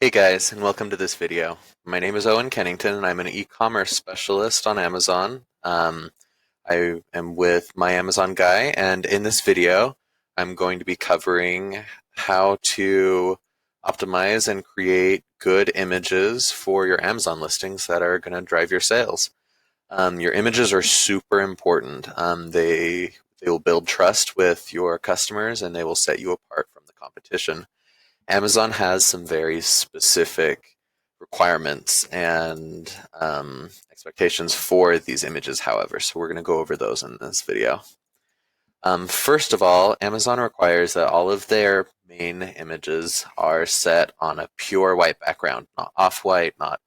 Hey guys, and welcome to this video. My name is Owen Kennington, and I'm an e-commerce specialist on Amazon. I am with my Amazon guy, and in this video, I'm going to be covering how to optimize and create good images for your Amazon listings that are going to drive your sales. Your images are super important. They will build trust with your customers, and they will set you apart from the competition. Amazon has some very specific requirements and expectations for these images, however, so we're going to go over those in this video. First of all, Amazon requires that all of their main images are set on a pure white background, not off-white, not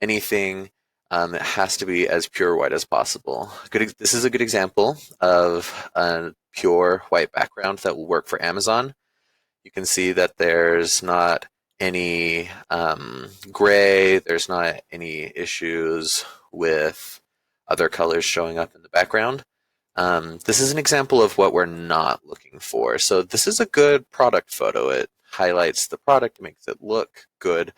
anything. It has to be as pure white as possible. This is a good example of a pure white background that will work for Amazon. You can see that there's not any gray, there's not any issues with other colors showing up in the background. This is an example of what we're not looking for. So this is a good product photo. It highlights the product, makes it look good,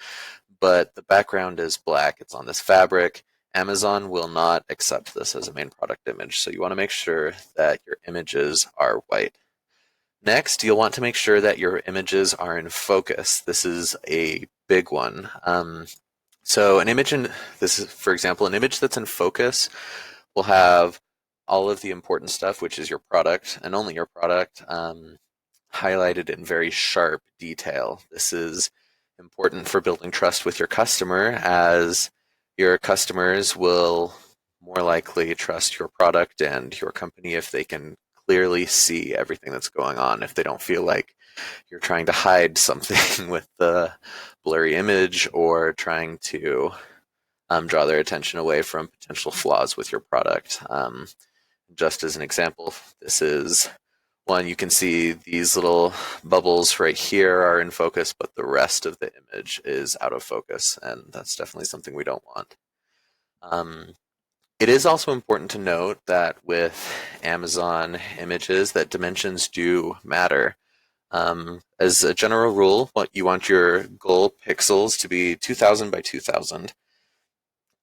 but the background is black. It's on this fabric. Amazon will not accept this as a main product image. So you want to make sure that your images are white. Next, you'll want to make sure that your images are in focus. This is a big one. So an image in this is, for example, an image that's in focus will have all of the important stuff, which is your product and only your product, highlighted in very sharp detail. This is important for building trust with your customer, as your customers will more likely trust your product and your company if they can clearly see everything that's going on, if they don't feel like you're trying to hide something with the blurry image or trying to draw their attention away from potential flaws with your product. Just as an example, this is one. You can see these little bubbles right here are in focus, but the rest of the image is out of focus, and that's definitely something we don't want. It is also important to note that with Amazon images that dimensions do matter. As a general rule, what you want your goal pixels to be 2000 by 2000.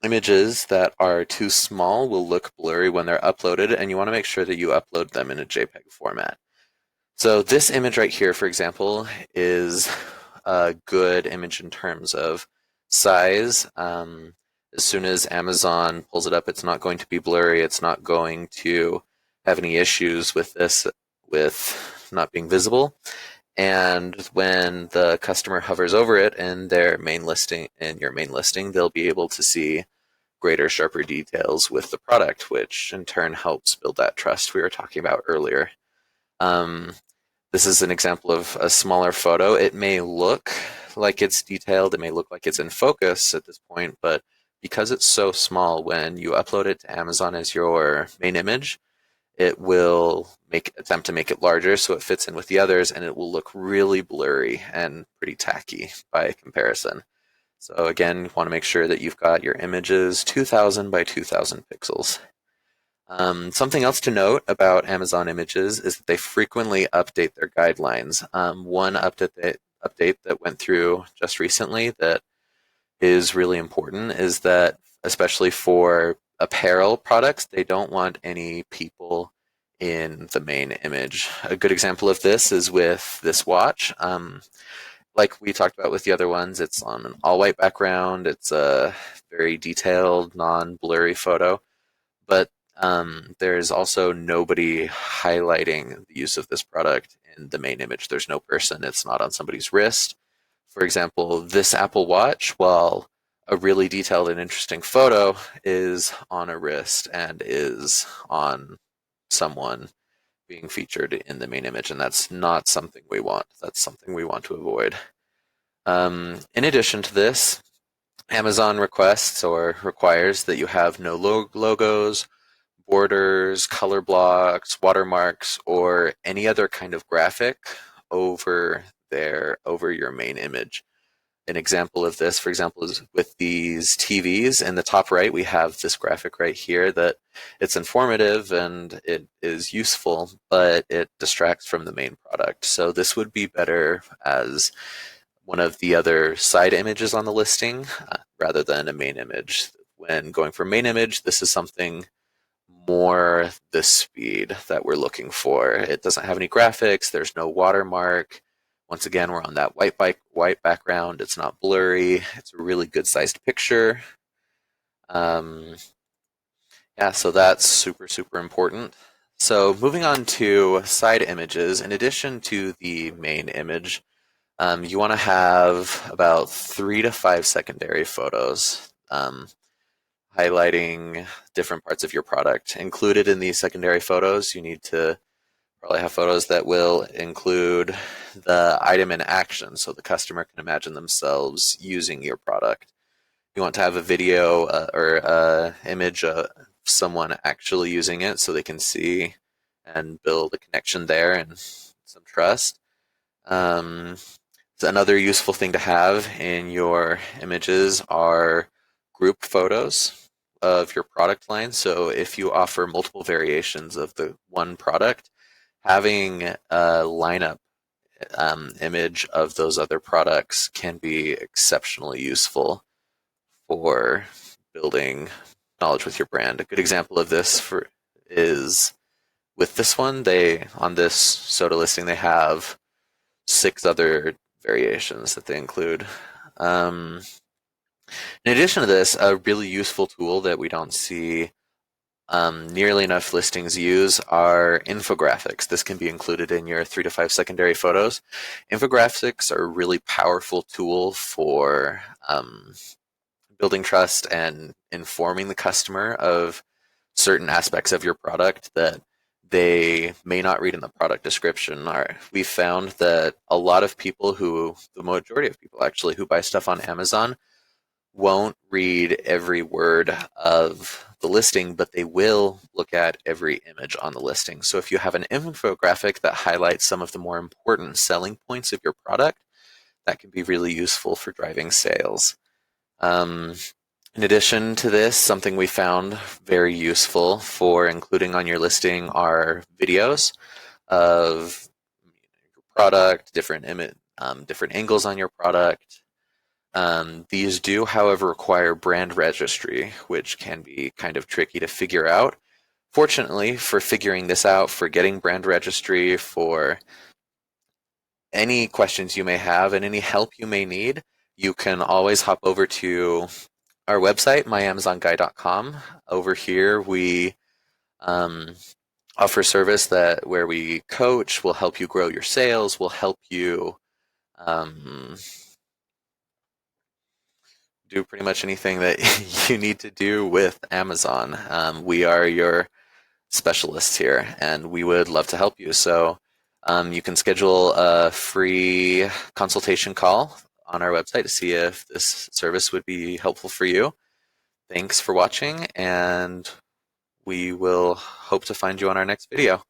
Images that are too small will look blurry when they're uploaded, and you want to make sure that you upload them in a JPEG format. So this image right here, for example, is a good image in terms of size. As soon as Amazon pulls it up, it's not going to be blurry. It's not going to have any issues with this, with not being visible. And when the customer hovers over it in their main listing, in your main listing, they'll be able to see greater, sharper details with the product, which in turn helps build that trust we were talking about earlier. This is an example of a smaller photo. It may look like it's detailed, it may look like it's in focus at this point, but because it's so small, when you upload it to Amazon as your main image, it will attempt to make it larger so it fits in with the others, and it will look really blurry and pretty tacky by comparison. So again, you want to make sure that you've got your images 2000 by 2000 pixels. Something else to note about Amazon images is that they frequently update their guidelines. One update that went through just recently that is really important is that, especially for apparel products, they don't want any people in the main image. A good example of this is with this watch. Like we talked about with the other ones, it's on an all-white background. It's a very detailed, non-blurry photo, but there's also nobody highlighting the use of this product in the main image. There's no person. It's not on somebody's wrist. For example, this Apple Watch, while a really detailed and interesting photo, is on a wrist and is on someone being featured in the main image, and that's not something we want. That's something we want to avoid. In addition to this, Amazon requests or requires that you have no logos, borders, color blocks, watermarks, or any other kind of graphic over your main image. An example of this, for example, is with these TVs. In the top right, we have this graphic right here that it's informative and it is useful, but it distracts from the main product. So this would be better as one of the other side images on the listing rather than a main image. When going for main image, this is something more the speed that we're looking for. It doesn't have any graphics. There's no watermark. Once again, we're on that white background. It's not blurry. It's a really good sized picture. Um, yeah, so that's super, super important. So moving on to side images, in addition to the main image, you want to have about 3 to 5 secondary photos highlighting different parts of your product. Included in these secondary photos, you need to probably have photos that will include the item in action so the customer can imagine themselves using your product. You want to have a video or image of someone actually using it so they can see and build a connection there and some trust. Um, Another useful thing to have in your images are group photos of your product line. So if you offer multiple variations of the one product, having a lineup image of those other products can be exceptionally useful for building knowledge with your brand. A good example of this is with this one. They on this soda listing they have 6 other variations that they include. Um, in addition to this, a really useful tool that we don't see nearly enough listings use are infographics. This can be included in your 3 to 5 secondary photos. Infographics are a really powerful tool for building trust and informing the customer of certain aspects of your product that they may not read in the product description. We found that a lot of people the majority of people actually, who buy stuff on Amazon won't read every word of the listing, but they will look at every image on the listing. So if you have an infographic that highlights some of the more important selling points of your product, that can be really useful for driving sales. Um, in addition to this, something we found very useful for including on your listing are videos of your product, different different angles on your product. These do, however, require brand registry, which can be kind of tricky to figure out. Fortunately, for figuring this out, for getting brand registry, for any questions you may have and any help you may need, you can always hop over to our website, myamazonguy.com. Over here, we um, offer service where we coach, will help you grow your sales, will help you um, do pretty much anything that you need to do with Amazon. We are your specialists here, and we would love to help you. So you can schedule a free consultation call on our website to see if this service would be helpful for you. Thanks for watching, and we will hope to find you on our next video.